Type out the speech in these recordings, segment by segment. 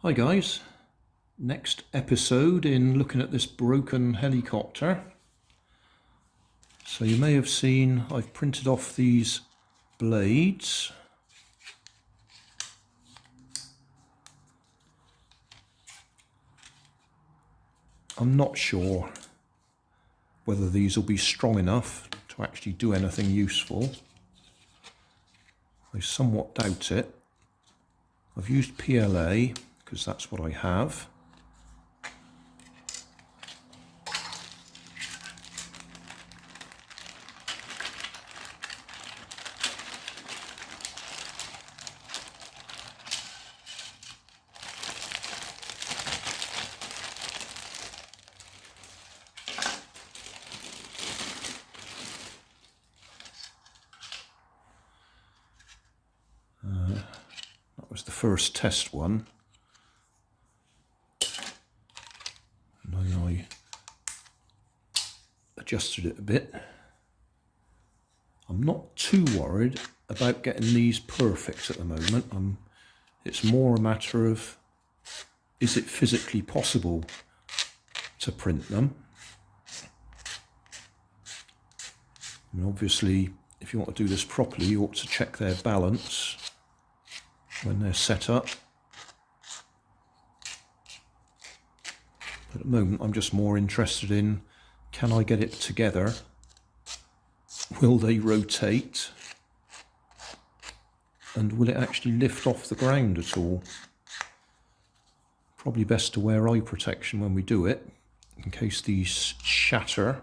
Hi guys, next episode in looking at this broken helicopter. So you may have seen I've printed off these blades. I'm not sure whether these will be strong enough to actually do anything useful. I somewhat doubt it. I've used PLA because that's what I have. That was the first test one. And then I adjusted it a bit. I'm not too worried about getting these perfect at the moment. It's more a matter of, is it physically possible to print them? I mean, obviously, if you want to do this properly, you ought to check their balance when they're set up. But at the moment, I'm just more interested in, can I get it together? Will they rotate? And will it actually lift off the ground at all? Probably best to wear eye protection when we do it, in case these shatter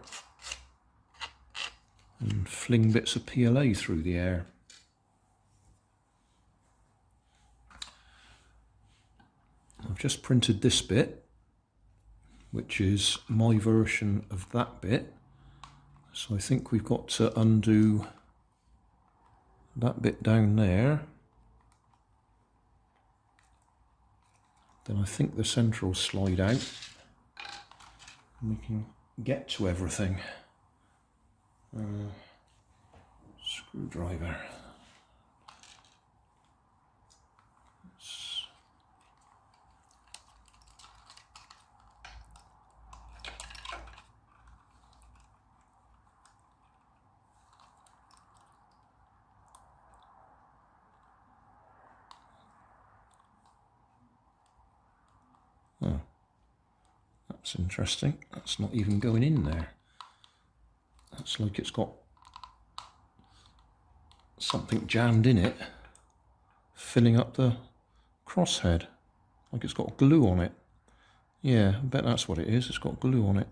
and fling bits of PLA through the air. I've just printed this bit, which is my version of that bit. So I think we've got to undo that bit down there. Then I think the centre will slide out and we can get to everything. Screwdriver. Oh, that's interesting. That's not even going in there. That's like it's got something jammed in it, filling up the crosshead, like it's got glue on it. Yeah, I bet that's what it is. It's got glue on it.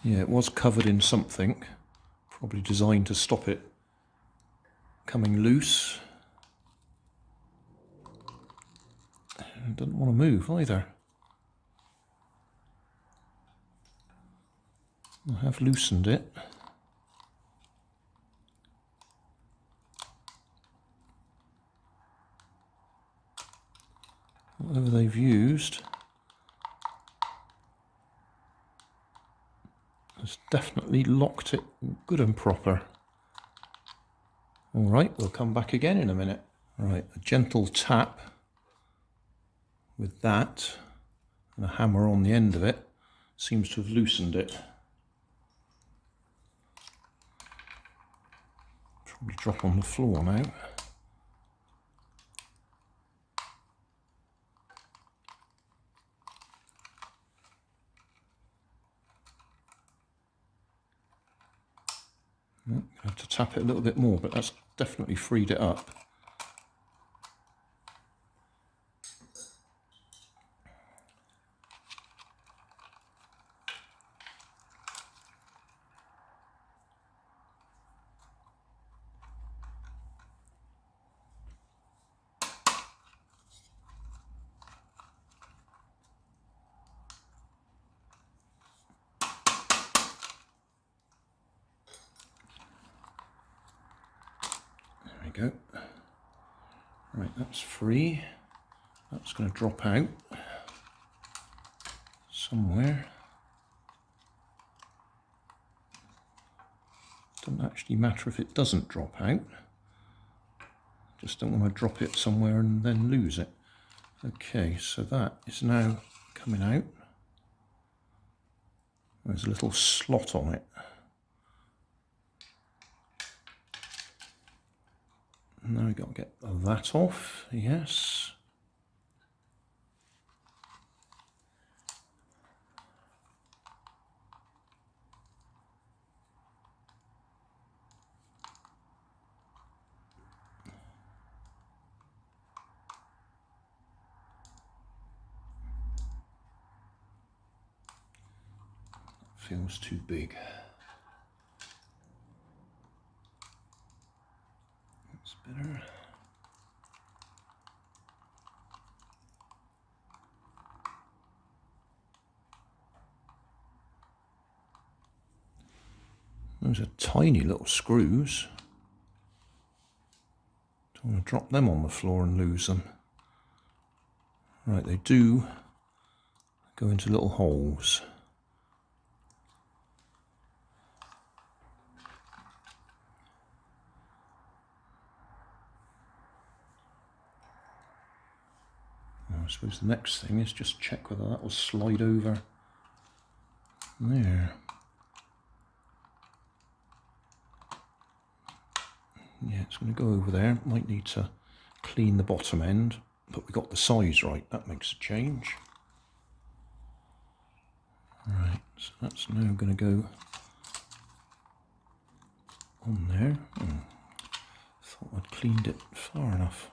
Yeah, it was covered in something, probably designed to stop it coming loose. It doesn't want to move either. I have loosened it. Whatever they've used has definitely locked it good and proper. All right, we'll come back again in a minute. Right, a gentle tap with that and a hammer on the end of it seems to have loosened it. Probably drop on the floor now. I have to tap it a little bit more, but that's definitely freed it up. Go. Right, that's free. That's going to drop out somewhere. Doesn't actually matter if it doesn't drop out. Just don't want to drop it somewhere and then lose it. Okay, so that is now coming out. There's a little slot on it. Now we've got to get that off, yes. Feels too big. That's better. Those are tiny little screws. Don't want to drop them on the floor and lose them. Right, they do go into little holes. I suppose the next thing is just check whether that will slide over there. Yeah, it's going to go over there. Might need to clean the bottom end, but we got the size right. That makes a change. Right, so that's now going to go on there. Thought I'd cleaned it far enough.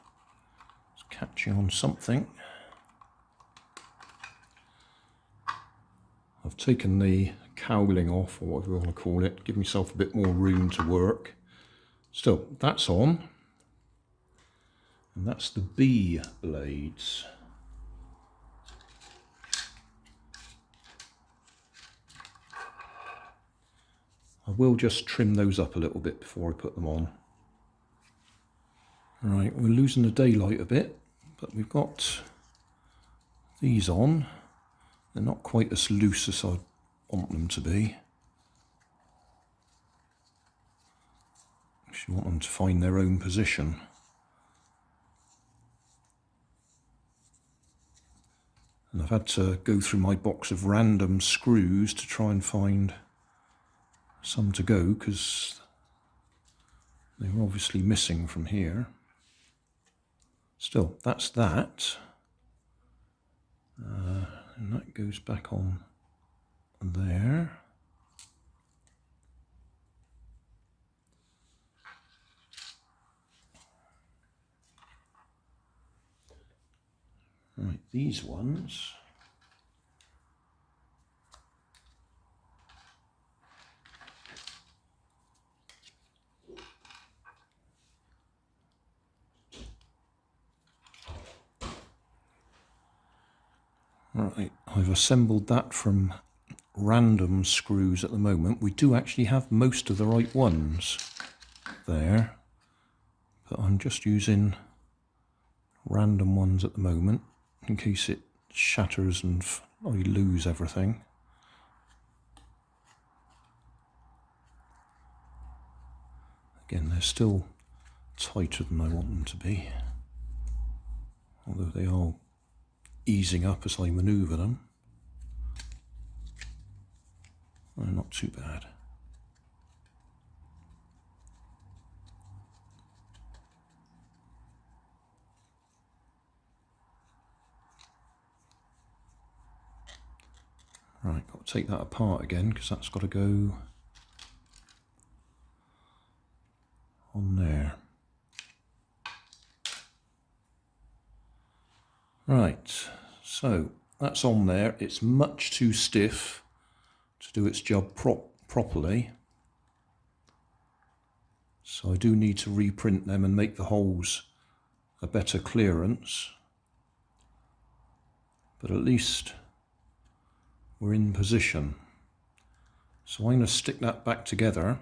It's catching on something. I've taken the cowling off, or whatever you want to call it, give myself a bit more room to work. Still, that's on. And that's the B blades. I will just trim those up a little bit before I put them on. Right, we're losing the daylight a bit, but we've got these on. They're not quite as loose as I want them to be. You want them to find their own position. And I've had to go through my box of random screws to try and find some to go, because they were obviously missing from here. Still, that's that. And that goes back on there. Right, these ones. Right, I've assembled that from random screws at the moment. We do actually have most of the right ones there, but I'm just using random ones at the moment in case it shatters and I lose everything. Again, they're still tighter than I want them to be, although they are easing up as I manoeuvre them. Well, not too bad. Right, got to take that apart again because that's got to go on there. Right, so that's on there. It's much too stiff to do its job properly. So I do need to reprint them and make the holes a better clearance. But at least we're in position. So I'm going to stick that back together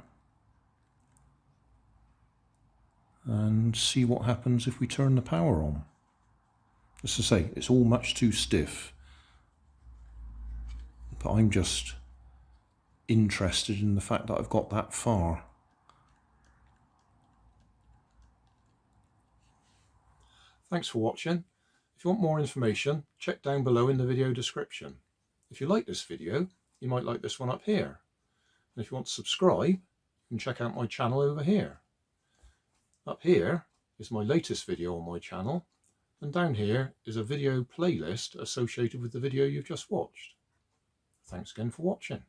and see what happens if we turn the power on. As I say, it's all much too stiff, but I'm just interested in the fact that I've got that far. Thanks for watching. If you want more information, check down below in the video description. If you like this video, you might like this one up here. And if you want to subscribe, you can check out my channel over here. Up here is my latest video on my channel, and down here is a video playlist associated with the video you've just watched. Thanks again for watching.